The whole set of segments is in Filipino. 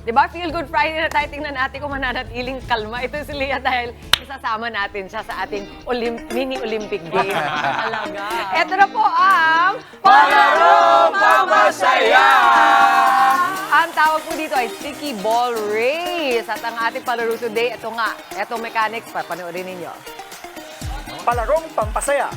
Di ba? Feel Good Friday na tayo. Tingnan natin kung mananatiling kalma. Ito si Leah dahil isasama natin siya sa ating mini Olympic Games. Talaga. Ito na po ang Palaro Pampasaya! Ang tawag po dito ay Sticky Ball Race. At ang ating palaro today, ito nga. Ito mechanics pa. Panoorin ninyo. Palarong pampasaya.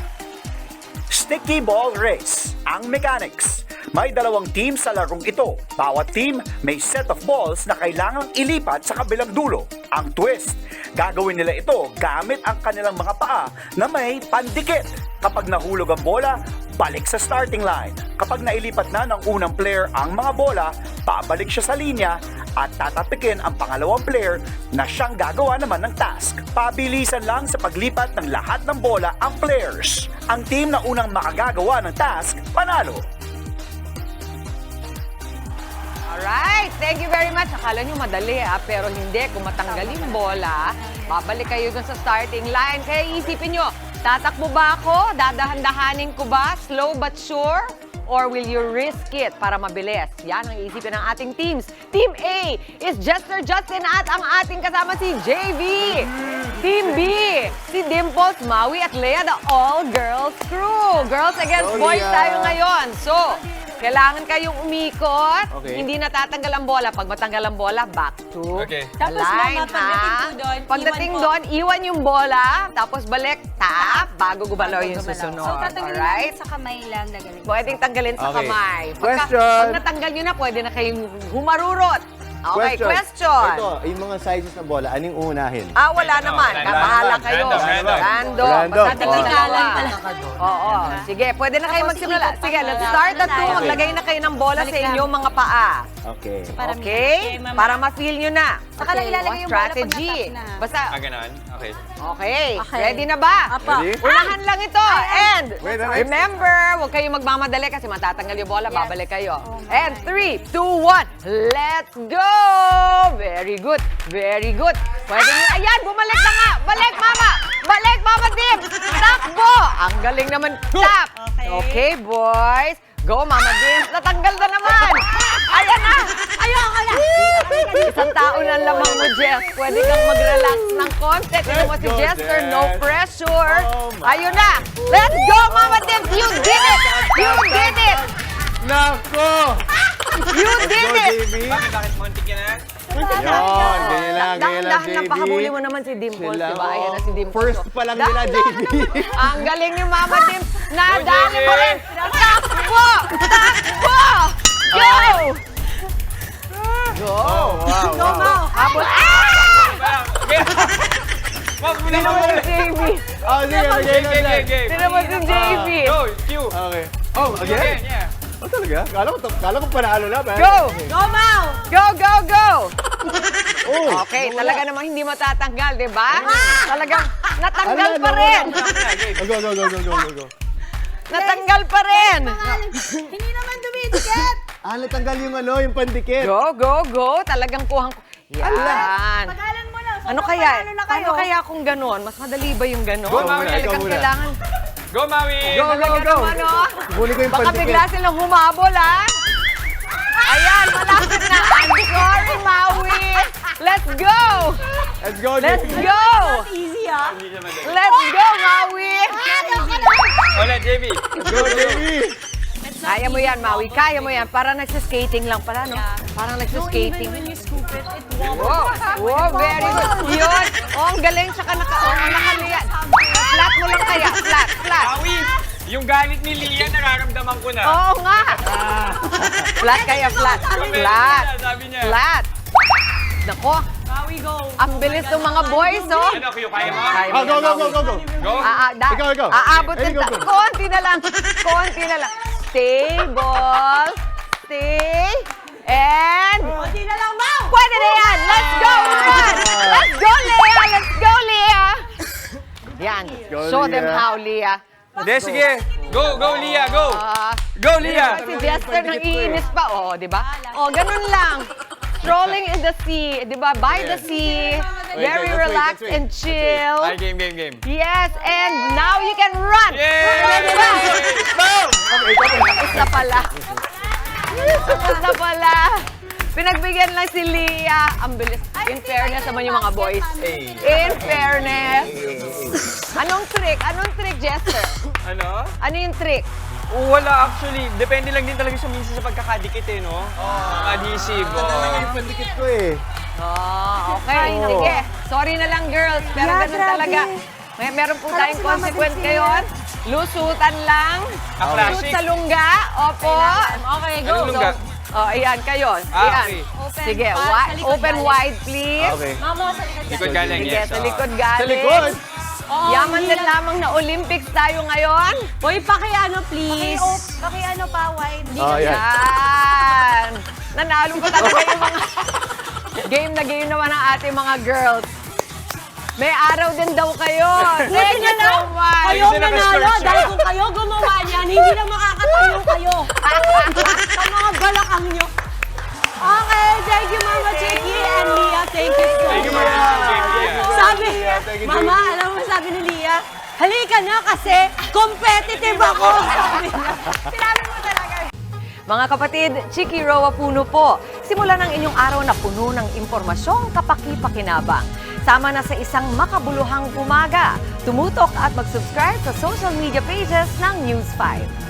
Sticky Ball Race. Ang mechanics. May dalawang team sa larong ito. Bawat team may set of balls na kailangang ilipat sa kabilang dulo. Ang twist, gagawin nila ito gamit ang kanilang mga paa na may pandikit. Kapag nahulog ang bola, balik sa starting line. Kapag nailipat na ng unang player ang mga bola, babalik siya sa linya at tatapikin ang pangalawang player na siyang gagawa naman ng task. Pabilisan lang sa paglipat ng lahat ng bola ang players. Ang team na unang makagagawa ng task, panalo. Alright, thank you very much. Akala nyo madali pero hindi. Kung matanggal yung bola, babalik kayo dun sa starting line. Kaya isipin nyo, tatakbo ba ako? Dadahan-dahanin ko ba? Slow but sure? Or will you risk it para mabilis? Yan ang iisipin ng ating teams. Team A is Jester Justin at ang ating kasama si JV. Team B, si Dimples, Maui at Leah, the all-girls crew. Girls against boys tayo ngayon. So, kailangan kayong umikot. Okay. Hindi natatanggal ang bola. Pag matanggal ang bola, back to Okay. the Tapos, line, Mama, pagdating po doon, Pagdating iwan mo. doon, iwan yung bola. Tapos balik, tap, bago gumalaw yung susunod. So, tatanggalin Alright? natin sa kamay lang na ganito. Pwedeng tanggalin sa Okay. kamay. Question. Pag natanggal nyo na, pwede na kayong humarurot. Okay, question. Ito, yung mga sizes ng bola, anong uunahin? Wala naman. Bahala kayo. Random. Random. Random. Basta dalawa. Tinggalan pala. Oo. Sige, pwede na kayo Tapos magsimula. ikot Sige, pa let's pala. start at Okay. 2. Maglagay na kayo ng bola Balik sa lang. inyong mga paa. Okay. Para Okay? Mama. Para ma-feel nyo na. Saka lang ilalagay yung bola pag strategy. natap na. Basta, Ganon? Okay. okay. Okay. Ready na ba? Apa. Ready? Unahan lang ito. And Wait, wait. remember, huwag kayong magmamadali kasi matatanggal yung bola, Yes. babalik kayo. Oh my And 3, 2, 1, let's go! Very good. Very good. Pwede nyo, ayan, bumalik na nga. Balik, mama. Balik, mama Tim. Takbo. Ang galing naman. Tap. Okay, boys. Go, mama Tim. Natanggal na naman. Ayan na. Ayoko na. Isang tao na lamang mo, Jess. Pwede kang mag-relax ng konti. Tignan mo si Let's go, Jester, no Jess. pressure. Oh, my. Ayun na. Let's go, mama Tim. You did it. You did it. Nako! You did Go, it. JB! Bakit muntik ka na? Yun, ganyan lang, Dahan-dahan JB. lang, pahabuli mo naman si Dimples, Sila, diba? Ayan na si Dimples. First pa lang nila, Dahan-dahan JB. naman. Ang galing ni Mama Tim. Nadali JB. mo rin. Takbo! Takbo! Go! Go! Oh, wow, Go, wow. Mau. Abot. Okay. Wag mo na Tinan mo si JB. Oh, sige, Game, lagay game, lang. game. Tinan mo si JB. Go, Q. Okay. Oh, Again, again? yeah. Oh, talaga? Kala ko panalo na, ba? Go! Go, Mau! Go, go, go! Oh, Okay, nawala. talaga namang hindi matatanggal, di ba? Talagang natanggal Ala, pa nawala. rin. Oh, go, go, go, go, go, go, go. Natanggal pa rin. Hindi naman dumidikit! Natanggal yung yung pandikit. Go, go, go. Talagang kuhang... Yan. Pagalan mo na. Ano kaya? Ano kaya kung ganon? Mas madali ba yung ganon? Go, Maui, Talagang ikaw muna. kailangan... Go, Maui! Go, go, Talaga go. naman, oh. Kunin ko yung Baka pandikit. bigla silang humabol, ha? Ayan, malapit na. I'm sorry, Maui. Let's go. Let's go, Let's JB. go. Easy, ah. Let's go, Maui. Ulit, JB. Go, JB. Kaya mo yan, Maui. Kaya mo yan. Parang nagsiskating lang pala, no? Parang No, even nagsiskating. when you scoop it, it wobbles. Wow, wow, very good. Yun. Oh, ang galing. Tsaka nakaliyan. Flat mo lang kaya. Flat, flat. Maui! Yung galit ni Lia, nararamdaman ko na. Oo nga. Flat kaya, flat. Flat. Sabi niya. Flat. Nako, Maui, go. ang bilis ng mga boys, oh. Ano, Q, kaya mo? Kaya mo Oh, go, yan, go, Maui. go, go, go. Go. Ikaw, ikaw. Aabot Hey, din. go, go. Konti na lang. Konti na lang. Stable. Stay. And... Kunti na lang, Mau! Pwede na yan. Let's go, Juan. Let's go, Leah. Let's go, Leah. Yan. go, Show them Leah. how, Leah. Hindi, sige. Go, go, Lia, go. Ah, Go, Lia. si Jester nang iinis pa. Oh, di ba? Oh, ganun lang. Strolling in the sea, di ba? By the sea. Very let's wait, relaxed let's wait, and chill. Ay, game. Yes, and now you can run. Yay! Ready ba? Boom! Tapos na pala. Tapos na pala. Pinagbigyan lang si Lia. Ang bilis. In fairness naman yung mga boys. In fairness. Anong trick? Anong trick, Jester? Ano? Ano yung trick? Wala actually. Depende lang din talaga siya minsan sa pagkakadikit eh, no? Ang adhesive. Yung pandikit ko eh. Oh, okay. Sige. Sorry na lang, girls. Pero Yeah, ganun grabe. talaga. Meron po Parang tayong si Mama consequence Dulce ngayon. Lusutan lang. Ah, Shoot classic. sa lungga. Opo. Okay, go. Anong lungga? Oh, ayan, kayo. Ah, Ayan. okay. Open, Sige, sa likod open galing. wide, please. Okay. Mama, sa likod Likod yan. galing, Sige, yes. sa oh. likod galing. Sa likod. Oo, Yaman hindi din lamang na Olympics tayo ngayon. Hoy, paki-ano, please. Paki-ano pa, wide. Oh, yan. Yan. Nanalo pa talaga yung mga game na game naman ng ating mga girls. May araw din daw kayo. Thank you so much. Kayo Ayun na, nanalo naka-score siya. dahil kung kayo gumawa niyan, hindi na makakatayo kayo. Sa mga balakang nyo. Okay, thank you, Mama Chicky and Lia. Thank you so Thank you, much. Mama. Sabi, Thank you, Mama, alam mo sabi ni Lia, halika na kasi competitive ako. Sabi niya. Sinabi mo talaga. Mga kapatid, Chiki Roa Puno po. Simulan ang inyong araw na puno ng impormasyong kapaki-pakinabang. Sama na sa isang makabuluhang umaga. Tumutok at mag-subscribe sa social media pages ng News 5.